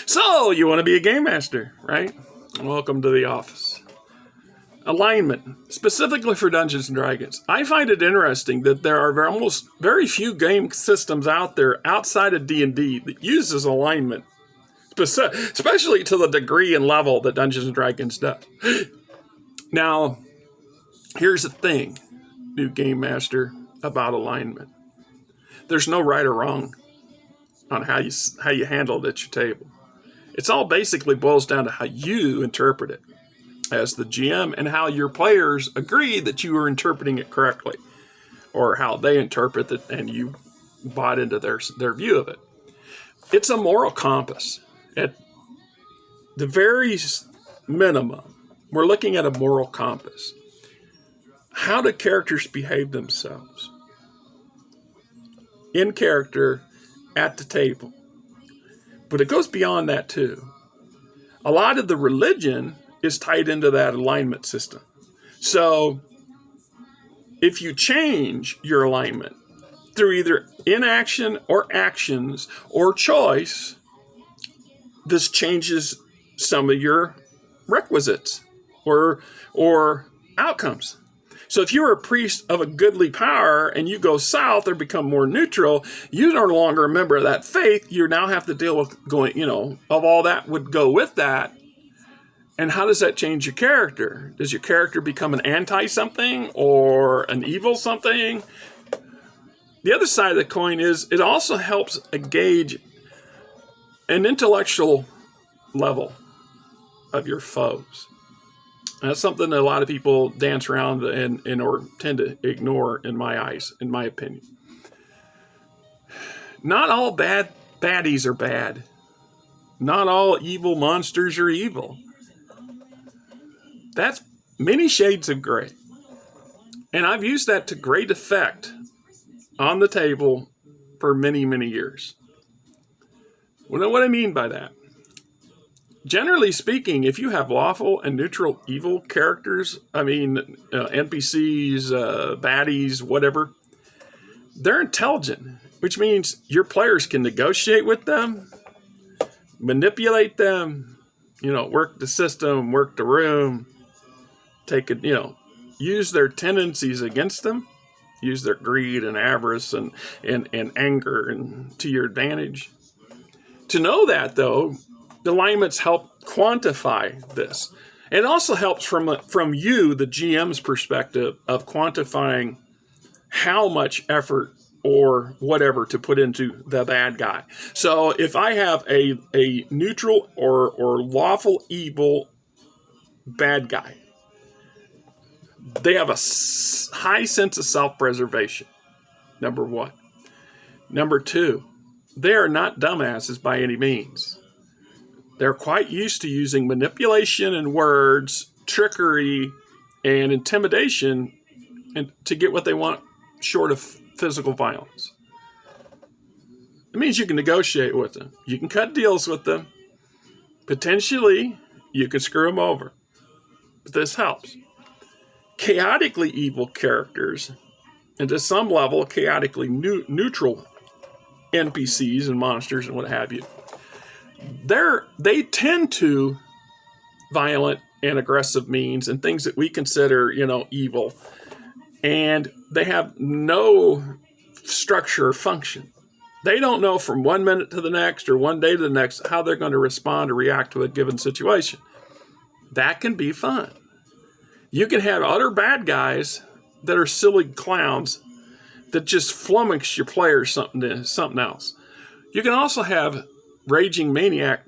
So, you want to be a game master, right? Welcome to the office. Alignment, specifically for Dungeons and Dragons. I find it interesting that there are almost very few game systems out there outside of D&D that uses alignment, especially to the degree and level that Dungeons and Dragons does. Now, here's the thing, new game master, about alignment. There's no right or wrong on how you handle it at your table. It's all basically boils down to how you interpret it as the GM and how your players agree that you are interpreting it correctly, or how they interpret it and you bought into their view of it. It's a moral compass. At the very minimum, we're looking at a moral compass. How do characters behave themselves in character at the table? But it goes beyond that too. A lot of the religion is tied into that alignment system. So if you change your alignment through either inaction or actions or choice, this changes some of your requisites or outcomes. So if you're a priest of a goodly power and you go south or become more neutral, you no longer a member of that faith. You now have to deal with going, of all that would go with that. And how does that change your character? Does your character become an anti-something or an evil something? The other side of the coin is it also helps gauge an intellectual level of your foes. And that's something that a lot of people dance around and or tend to ignore in my eyes, in my opinion. Not all baddies are bad. Not all evil monsters are evil. That's many shades of gray. And I've used that to great effect on the table for many, many years. Well, what I mean by that? Generally speaking, if you have lawful and neutral evil characters, NPCs, baddies, whatever, they're intelligent, which means your players can negotiate with them, manipulate them, work the system, work the room, use their tendencies against them, use their greed and avarice and anger and to your advantage. To know that, though, the alignments help quantify this. It also helps from you, the GM's perspective of quantifying how much effort or whatever to put into the bad guy. So if I have a neutral or lawful evil bad guy, they have a high sense of self-preservation, number one. Number two, they are not dumbasses by any means. They're quite used to using manipulation and words, trickery, and intimidation to get what they want short of physical violence. It means you can negotiate with them. You can cut deals with them. Potentially, you can screw them over. But this helps. Chaotically evil characters, and to some level, chaotically neutral NPCs and monsters and what have you, they tend to violent and aggressive means and things that we consider, evil. And they have no structure or function. They don't know from 1 minute to the next or one day to the next how they're going to respond or react to a given situation. That can be fun. You can have utter bad guys that are silly clowns that just flummox your players something else. You can also have raging maniac,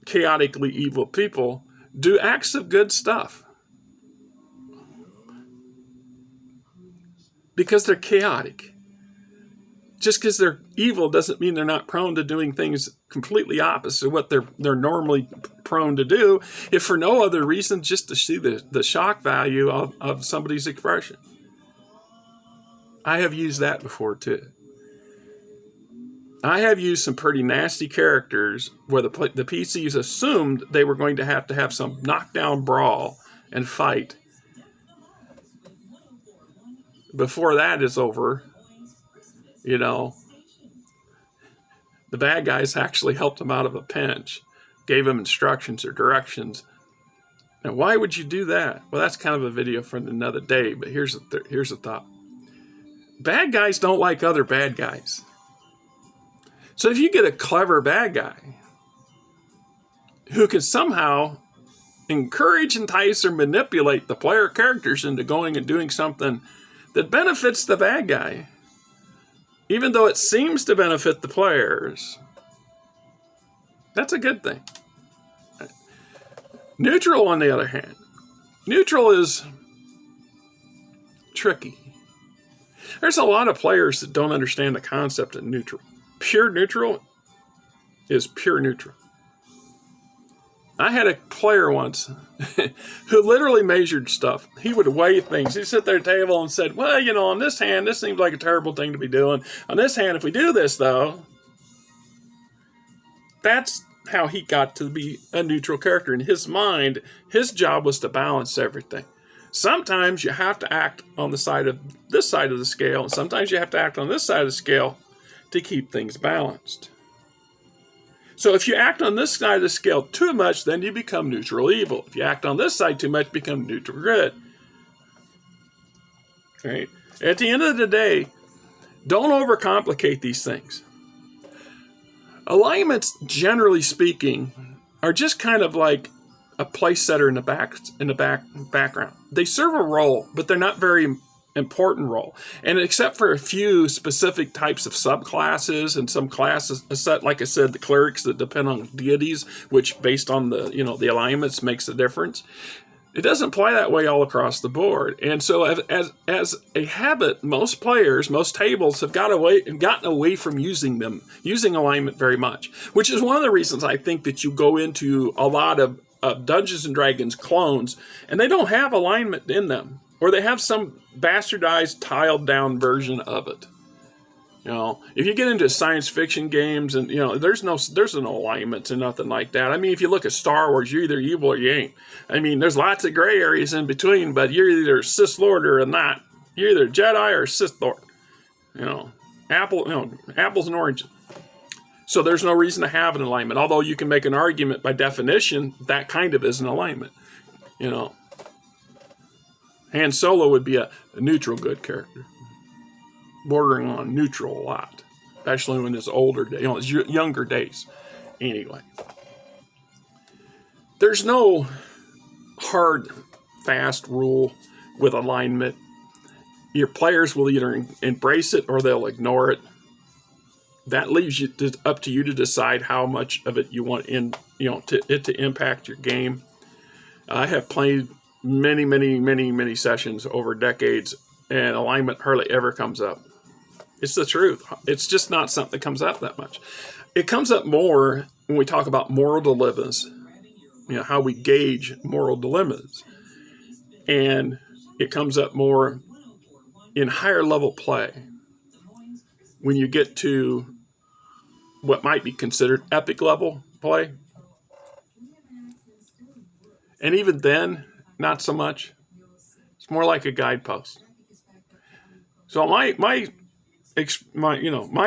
chaotically evil people do acts of good stuff because they're chaotic. Just because they're evil doesn't mean they're not prone to doing things completely opposite of what they're normally prone to do, if for no other reason just to see the shock value of somebody's expression. I have used that before too. I have used some pretty nasty characters where the PCs assumed they were going to have some knockdown brawl and fight. Before that is over, The bad guys actually helped him out of a pinch, gave him instructions or directions. Now, why would you do that? Well, that's kind of a video for another day, but here's a thought. Bad guys don't like other bad guys. So if you get a clever bad guy who can somehow encourage, entice, or manipulate the player characters into going and doing something that benefits the bad guy, even though it seems to benefit the players, that's a good thing. Neutral, on the other hand, neutral is tricky. There's a lot of players that don't understand the concept of neutral. Pure neutral is pure neutral. I had a player once who literally measured stuff. He would weigh things. He'd sit there at the table and said, well, you know, on this hand, this seems like a terrible thing to be doing. On this hand, if we do this, though, that's how he got to be a neutral character. In his mind, his job was to balance everything. Sometimes you have to act on the side of this side of the scale, and sometimes you have to act on this side of the scale to keep things balanced. So if you act on this side of the scale too much, then you become neutral evil. If you act on this side too much, you become neutral good. Right? At the end of the day, don't overcomplicate these things. Alignments, generally speaking, are just kind of like a place setter in the background. They serve a role, but they're not very important role. And except for a few specific types of subclasses and some classes, like I said, the clerics that depend on deities, which based on the alignments makes a difference. It doesn't play that way all across the board. And so as a habit, most players, most tables have gotten away from using alignment very much, which is one of the reasons I think that you go into a lot of Dungeons and Dragons clones and they don't have alignment in them, or they have some bastardized, tiled down version of it. You know, if you get into science fiction games and, there's no alignments and nothing like that. I mean, if you look at Star Wars, you're either evil or you ain't. I mean, there's lots of gray areas in between, but you're either Sith Lord or not. You're either Jedi or Sith Lord. Apples and oranges. So there's no reason to have an alignment, although you can make an argument by definition that kind of is an alignment. Han Solo would be a neutral good character, bordering on neutral a lot, especially in his older days, his younger days. Anyway, there's no hard, fast rule with alignment. Your players will either embrace it or they'll ignore it. That leaves up to you to decide how much of it you want to impact your game. I have played many sessions over decades, and alignment hardly ever comes up. It's the truth. It's just not something that comes up that much. It comes up more when we talk about moral dilemmas, how we gauge moral dilemmas. And it comes up more in higher level play when you get to what might be considered epic level play. And even then, not so much. It's more like a guidepost. So my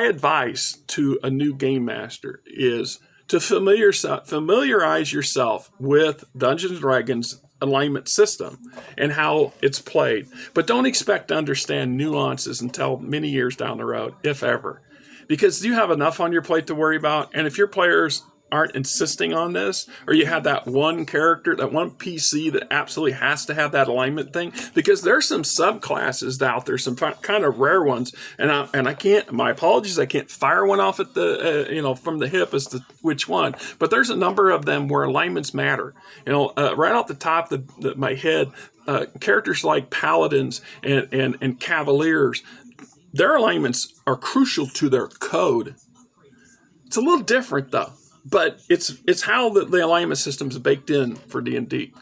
advice to a new game master is to familiarize yourself with Dungeons and Dragons alignment system and how it's played. But don't expect to understand nuances until many years down the road, if ever. Because you have enough on your plate to worry about. And if your players aren't insisting on this, or you have that one character, that one PC that absolutely has to have that alignment thing, because there's some subclasses out there, some kind of rare ones, and I can't, my apologies, I can't fire one off at the from the hip as to which one, but there's a number of them where alignments matter. Right off the top of my head, characters like paladins and cavaliers, their alignments are crucial to their code. It's a little different though. But it's how the alignment system is baked in for D&D.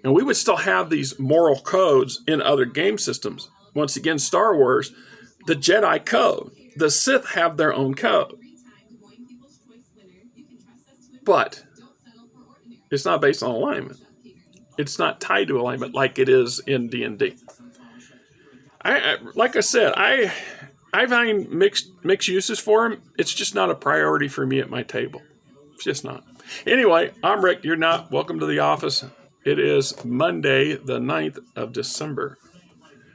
And we would still have these moral codes in other game systems. Once again, Star Wars, the Jedi code. The Sith have their own code. But it's not based on alignment. It's not tied to alignment like it is in D&D. Like I said, I find mixed uses for them. It's just not a priority for me at my table. It's just not. Anyway, I'm Rick. You're not. Welcome to the office. It is Monday, the 9th of December.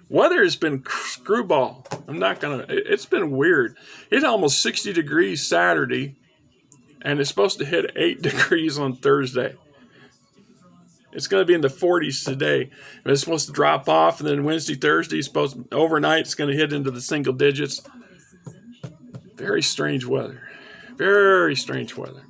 Weather has been screwball. It's been weird. It's almost 60 degrees Saturday, and it's supposed to hit 8 degrees on Thursday. It's going to be in the 40s today. And it's supposed to drop off, and then Wednesday, Thursday, overnight, it's going to hit into the single digits. Very strange weather. Very strange weather.